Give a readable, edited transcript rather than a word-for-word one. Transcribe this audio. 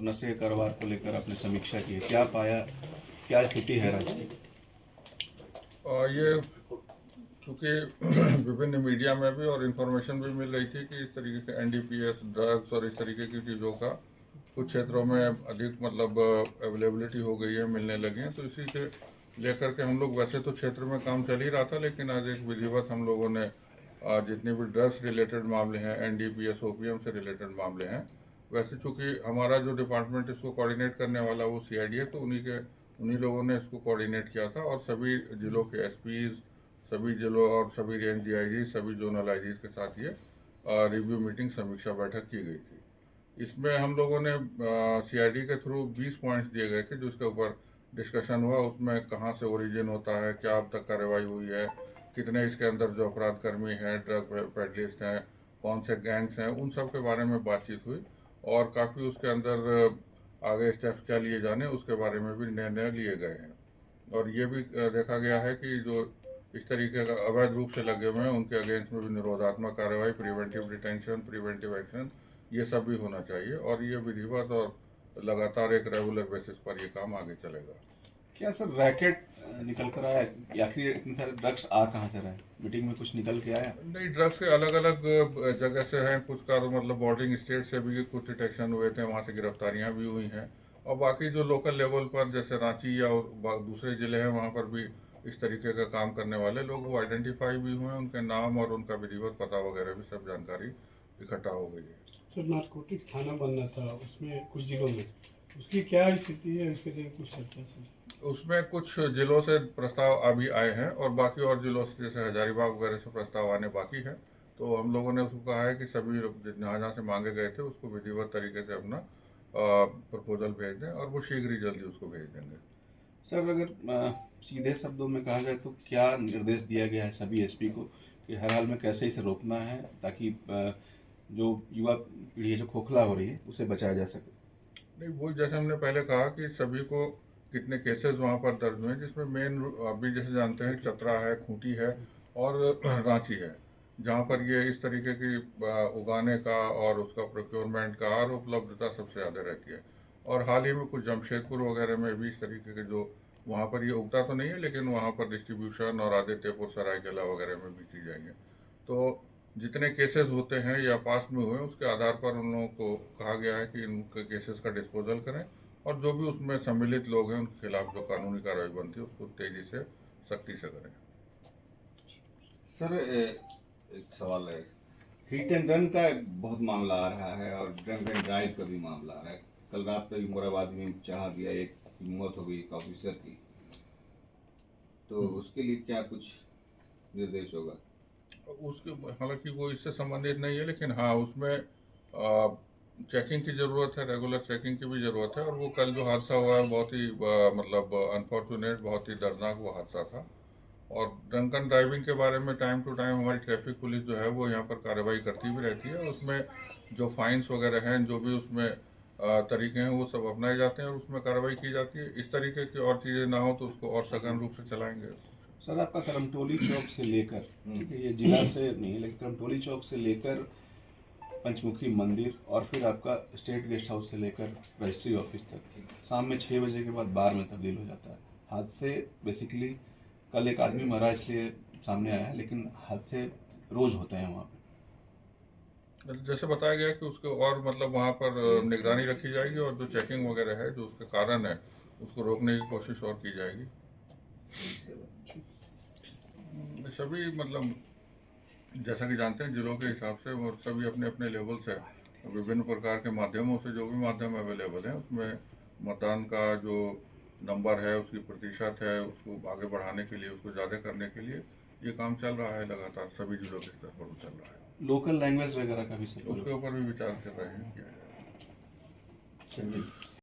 नशे के कारोबार को लेकर आपने समीक्षा की है, क्या पाया, क्या स्थिति है राज्य की? ये चूँकि विभिन्न मीडिया में भी और इन्फॉर्मेशन भी मिल रही थी कि इस तरीके से एनडीपीएस, ड्रग्स और इस तरीके की चीज़ों का कुछ क्षेत्रों में अधिक मतलब अवेलेबिलिटी हो गई है, मिलने लगी हैं। तो इसी के लेकर के हम लोग, वैसे तो क्षेत्र में काम चल ही रहा था, लेकिन आज एक विधिवत हम लोगों ने जितने भी ड्रग्स रिलेटेड मामले हैं, एनडीपीएस ओपीएम से रिलेटेड मामले हैं, वैसे चूँकि हमारा जो डिपार्टमेंट इसको कोऑर्डिनेट करने वाला वो सीआईडी है, तो उन्हीं लोगों ने इसको कोऑर्डिनेट किया था और सभी जिलों के एसपीज, सभी जिलों और सभी रेंज डीआईजी, सभी जोनल आईजी के साथ ये रिव्यू मीटिंग, समीक्षा बैठक की गई थी। इसमें हम लोगों ने सीआईडी के थ्रू 20 पॉइंट्स दिए गए थे जिसके ऊपर डिस्कशन हुआ। उसमें कहाँ से ओरिजिन होता है, क्या अब तक कार्रवाई हुई है, कितने इसके अंदर जो अपराध कर्मी हैं, ड्रग पेडलिस्ट हैं, कौन से गैंग्स हैं, उन सब के बारे में बातचीत हुई और काफ़ी उसके अंदर आगे स्टेप्स क्या लिए जाने उसके बारे में भी निर्णय लिए गए हैं। और ये भी देखा गया है कि जो इस तरीके का अवैध रूप से लगे हुए हैं उनके अगेंस्ट में भी निरोधात्मक कार्रवाई, प्रिवेंटिव डिटेंशन, प्रिवेंटिव एक्शन, ये सब भी होना चाहिए और ये विधिवत और लगातार एक रेगुलर बेसिस पर ये काम आगे चलेगा। क्या सर रैकेट निकल कर आया, या आखिर इतने सारे ड्रग्स आ कहाँ से रहे? मीटिंग में कुछ निकल के आया? नहीं, ड्रग्स के अलग अलग जगह से हैं, कुछ का तो मतलब बॉर्डरिंग स्टेट से भी कुछ डिटेक्शन हुए थे, वहाँ से गिरफ्तारियाँ भी हुई हैं और बाकी जो लोकल लेवल पर जैसे रांची या दूसरे ज़िले हैं वहाँ पर भी इस तरीके का काम करने वाले लोग वो आइडेंटिफाई भी हुए हैं, उनके नाम और उनका विधिवत पता वगैरह भी सब जानकारी इकट्ठा हो गई है। सर नारकोटिक्स थाना बनना था उसमें कुछ जिलों में, उसकी क्या स्थिति है, इस पर कुछ चर्चा सर? उसमें कुछ जिलों से प्रस्ताव अभी आए हैं और बाकी और जिलों से जैसे हजारीबाग वगैरह से प्रस्ताव आने बाकी है। तो हम लोगों ने उसको कहा है कि सभी जहाँ जहाँ से मांगे गए थे उसको विधिवत तरीके से अपना प्रपोजल भेज दें और वो शीघ्र ही जल्दी उसको भेज देंगे। सर अगर सीधे शब्दों में कहा जाए तो क्या निर्देश दिया गया है सभी एसपी को कि हर हाल में कैसे इसे रोकना है ताकि जो युवा पीढ़ी है जो खोखला हो रही है उसे बचाया जा सके? नहीं, वो जैसे हमने पहले कहा कि सभी को कितने केसेस वहाँ पर दर्ज हुए हैं, जिसमें मेन अभी जैसे जानते हैं चतरा है, खूंटी है और रांची है, जहाँ पर ये इस तरीके की उगाने का और उसका प्रोक्योरमेंट का और उपलब्धता सबसे ज़्यादा रहती है। और हाल ही में कुछ जमशेदपुर वगैरह में भी इस तरीके के जो वहाँ पर ये उगता तो नहीं है लेकिन वहाँ पर डिस्ट्रीब्यूशन और आदित्यपुर, सरायकेला वगैरह में भी चीज़ आई है। तो जितने केसेस होते हैं या पास में हुए उसके आधार पर उन लोगों को कहा गया है कि इनके केसेस का डिस्पोजल करें और जो भी उसमें सम्मिलित लोग हैं उनके खिलाफ जो कानूनी कार्रवाई बनती है उसको तेजी से, सख्ती से करें। सर एक सवाल है, हिट एंड रन का बहुत मामला आ रहा है और ड्रंक एंड ड्राइव का भी मामला आ रहा है। कल रात को भी मुराबादी में चढ़ा दिया, एक की मौत हो गई एक ऑफिसर की, तो उसके लिए क्या कुछ निर्देश होगा? उसके हालांकि वो इससे संबंधित नहीं है लेकिन हाँ उसमें चेकिंग की ज़रूरत है, रेगुलर चेकिंग की भी ज़रूरत है। और वो कल जो हादसा हुआ है बहुत ही मतलब अनफॉर्चुनेट, बहुत ही दर्दनाक वो हादसा था। और ड्रंकन ड्राइविंग के बारे में टाइम टू टाइम हमारी ट्रैफिक पुलिस जो है वो यहाँ पर कार्रवाई करती भी रहती है। उसमें जो फाइन्स वगैरह हैं, जो भी उसमें तरीके हैं वो सब अपनाए जाते हैं और उसमें कार्रवाई की जाती है। इस तरीके की और चीज़ें ना हो तो उसको और सघन रूप से चलाएंगे। सर आपका करमटोली चौक से लेकर, ठीक है ये जिला से नहीं है लेकिन करमटोली चौक से लेकर पंचमुखी मंदिर और फिर आपका स्टेट गेस्ट हाउस से लेकर रजिस्ट्री ऑफिस तक शाम में 6 बजे के बाद बार में तब्दील हो जाता है। हादसे बेसिकली कल एक आदमी मरा इसलिए सामने आया है, लेकिन हादसे रोज होते हैं वहाँ पे। जैसे बताया गया कि उसके और मतलब वहाँ पर निगरानी रखी जाएगी और जो चेकिंग वगैरह है जो उसके कारण है उसको रोकने की कोशिश और की जाएगी। सभी मतलब जैसा कि जानते हैं जिलों के हिसाब से और सभी अपने अपने लेवल से विभिन्न प्रकार के माध्यमों से, जो भी माध्यम अवेलेबल है उसमें मतदान का जो नंबर है, उसकी प्रतिशत है, उसको आगे बढ़ाने के लिए, उसको ज़्यादा करने के लिए ये काम चल रहा है लगातार, सभी जिलों के स्तर पर चल रहा है। लोकल लैंग्वेज वगैरह का भी सर उसके ऊपर भी विचार कर रहे हैं, किया जाएगा। चलिए।